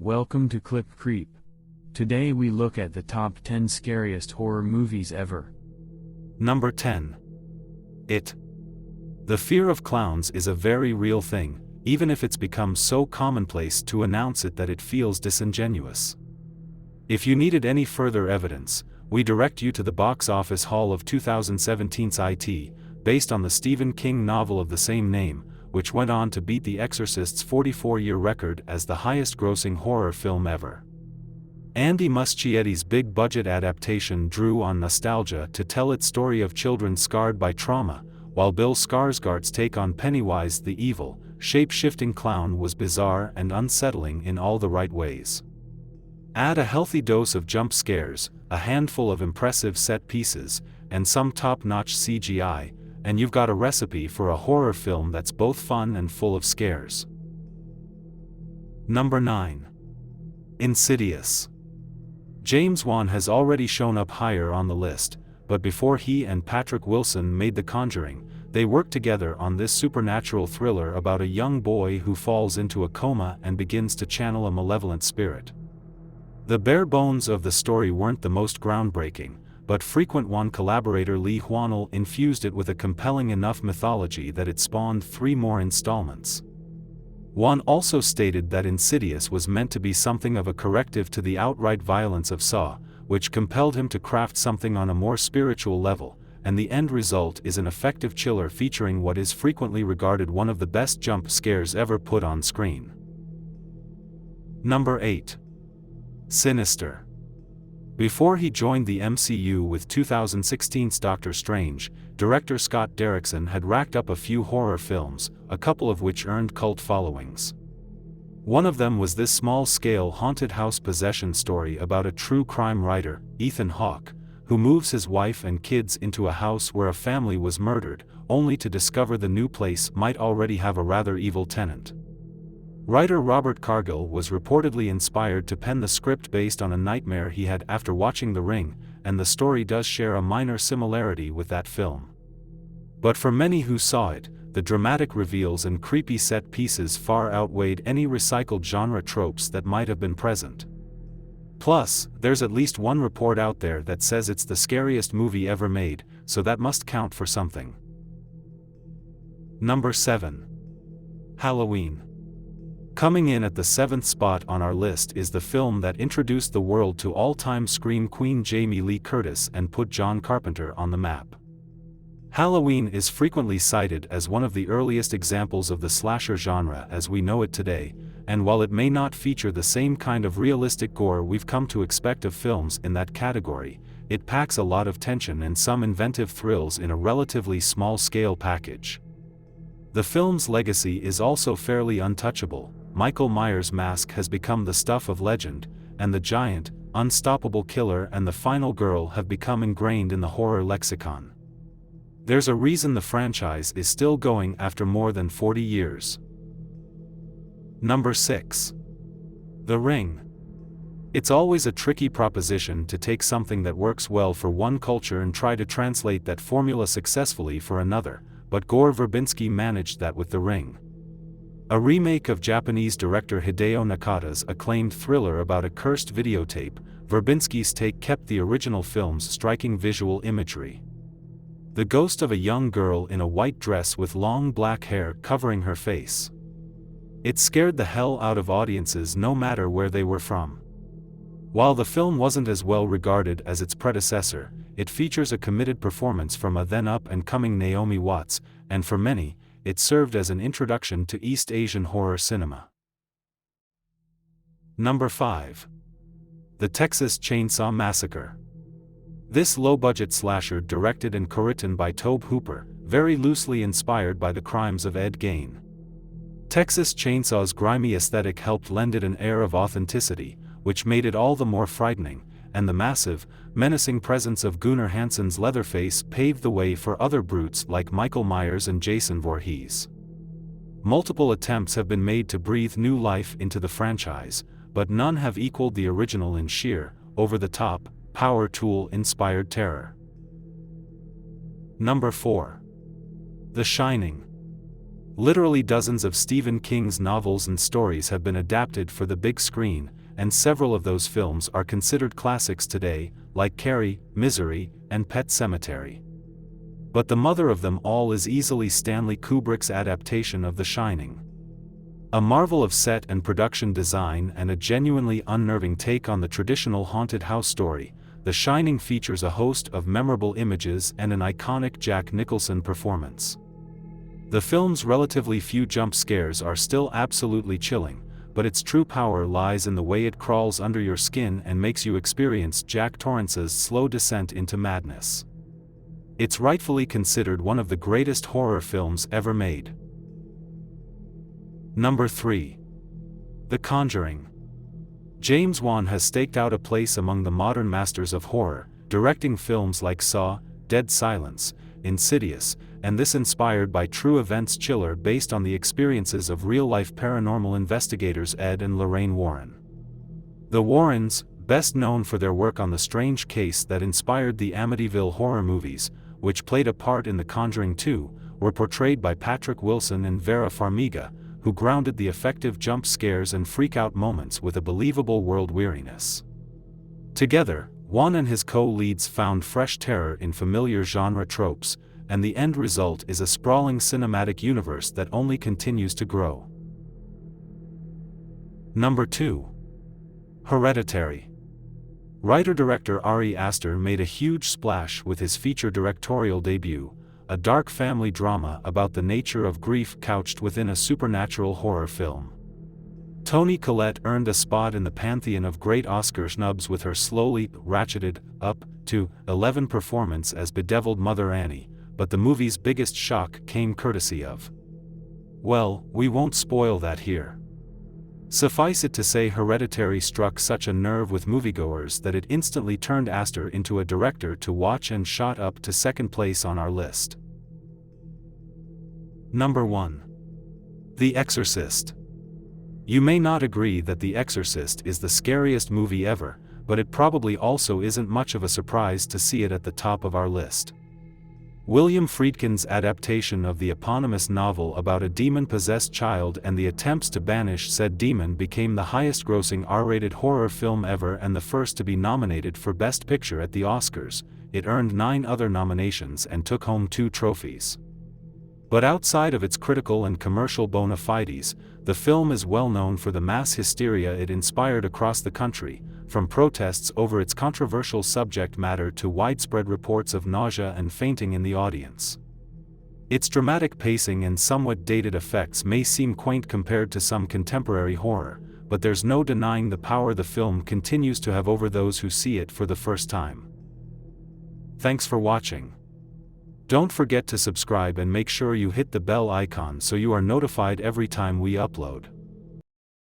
Welcome to Clip Creep. Today we look at the top 10 scariest horror movies ever. Number 10. It. The fear of clowns is a very real thing, even if it's become so commonplace to announce it that it feels disingenuous. If you needed any further evidence, we direct you to the box office haul of 2017's It, based on the Stephen King novel of the same name, which went on to beat The Exorcist's 44-year record as the highest-grossing horror film ever. Andy Muschietti's big-budget adaptation drew on nostalgia to tell its story of children scarred by trauma, while Bill Skarsgård's take on Pennywise the evil, shape-shifting clown was bizarre and unsettling in all the right ways. Add a healthy dose of jump scares, a handful of impressive set pieces, and some top-notch CGI, and you've got a recipe for a horror film that's both fun and full of scares. Number 9. Insidious. James Wan has already shown up higher on the list, but before he and Patrick Wilson made The Conjuring, they worked together on this supernatural thriller about a young boy who falls into a coma and begins to channel a malevolent spirit. The bare bones of the story weren't the most groundbreaking, but frequent Wan collaborator Lee Hwanel infused it with a compelling enough mythology that it spawned 3 more installments. Wan also stated that Insidious was meant to be something of a corrective to the outright violence of Saw, which compelled him to craft something on a more spiritual level, and the end result is an effective chiller featuring what is frequently regarded one of the best jump scares ever put on screen. Number 8. Sinister. Before he joined the MCU with 2016's Doctor Strange, director Scott Derrickson had racked up a few horror films, a couple of which earned cult followings. One of them was this small-scale haunted house possession story about a true crime writer, Ethan Hawke, who moves his wife and kids into a house where a family was murdered, only to discover the new place might already have a rather evil tenant. Writer Robert Cargill was reportedly inspired to pen the script based on a nightmare he had after watching The Ring, and the story does share a minor similarity with that film. But for many who saw it, the dramatic reveals and creepy set pieces far outweighed any recycled genre tropes that might have been present. Plus, there's at least one report out there that says it's the scariest movie ever made, so that must count for something. Number 7. Halloween. Coming in at the 7th spot on our list is the film that introduced the world to all-time scream queen Jamie Lee Curtis and put John Carpenter on the map. Halloween is frequently cited as one of the earliest examples of the slasher genre as we know it today, and while it may not feature the same kind of realistic gore we've come to expect of films in that category, it packs a lot of tension and some inventive thrills in a relatively small-scale package. The film's legacy is also fairly untouchable. Michael Myers' mask has become the stuff of legend, and the giant, unstoppable killer and the final girl have become ingrained in the horror lexicon. There's a reason the franchise is still going after more than 40 years. Number 6. The Ring. It's always a tricky proposition to take something that works well for one culture and try to translate that formula successfully for another, but Gore Verbinski managed that with The Ring. A remake of Japanese director Hideo Nakata's acclaimed thriller about a cursed videotape, Verbinski's take kept the original film's striking visual imagery. The ghost of a young girl in a white dress with long black hair covering her face. It scared the hell out of audiences no matter where they were from. While the film wasn't as well regarded as its predecessor, it features a committed performance from a then up-and-coming Naomi Watts, and for many, it served as an introduction to East Asian horror cinema. Number 5. The Texas Chainsaw Massacre. This low-budget slasher directed and co-written by Tobe Hooper, very loosely inspired by the crimes of Ed Gein. Texas Chainsaw's grimy aesthetic helped lend it an air of authenticity, which made it all the more frightening, and the massive, menacing presence of Gunnar Hansen's Leatherface paved the way for other brutes like Michael Myers and Jason Voorhees. Multiple attempts have been made to breathe new life into the franchise, but none have equaled the original in sheer, over-the-top, power tool-inspired terror. Number 4. The Shining. Literally dozens of Stephen King's novels and stories have been adapted for the big screen, and several of those films are considered classics today, like Carrie, Misery, and Pet Sematary. But the mother of them all is easily Stanley Kubrick's adaptation of The Shining. A marvel of set and production design and a genuinely unnerving take on the traditional haunted house story, The Shining features a host of memorable images and an iconic Jack Nicholson performance. The film's relatively few jump scares are still absolutely chilling, but its true power lies in the way it crawls under your skin and makes you experience Jack Torrance's slow descent into madness. It's rightfully considered one of the greatest horror films ever made. Number 3. The Conjuring. James Wan has staked out a place among the modern masters of horror, directing films like Saw, Dead Silence, Insidious, and this inspired by true events chiller based on the experiences of real-life paranormal investigators Ed and Lorraine Warren. The Warrens, best known for their work on the strange case that inspired the Amityville horror movies, which played a part in The Conjuring 2, were portrayed by Patrick Wilson and Vera Farmiga, who grounded the effective jump scares and freak-out moments with a believable world weariness. Together, Wan and his co-leads found fresh terror in familiar genre tropes, and the end result is a sprawling cinematic universe that only continues to grow. Number 2. Hereditary. Writer-director Ari Aster made a huge splash with his feature directorial debut, a dark family drama about the nature of grief couched within a supernatural horror film. Toni Collette earned a spot in the pantheon of great Oscar snubs with her slowly ratcheted up to 11 performance as bedeviled Mother Annie, but the movie's biggest shock came courtesy of. Well, we won't spoil that here. Suffice it to say Hereditary struck such a nerve with moviegoers that it instantly turned Aster into a director to watch and shot up to second place on our list. Number 1. The Exorcist. You may not agree that The Exorcist is the scariest movie ever, but it probably also isn't much of a surprise to see it at the top of our list. William Friedkin's adaptation of the eponymous novel about a demon-possessed child and the attempts to banish said demon became the highest-grossing R-rated horror film ever and the first to be nominated for Best Picture at the Oscars. It earned 9 other nominations and took home 2 trophies. But outside of its critical and commercial bona fides, the film is well known for the mass hysteria it inspired across the country, from protests over its controversial subject matter to widespread reports of nausea and fainting in the audience. Its dramatic pacing and somewhat dated effects may seem quaint compared to some contemporary horror, but there's no denying the power the film continues to have over those who see it for the first time. Thanks for watching. Don't forget to subscribe and make sure you hit the bell icon so you are notified every time we upload.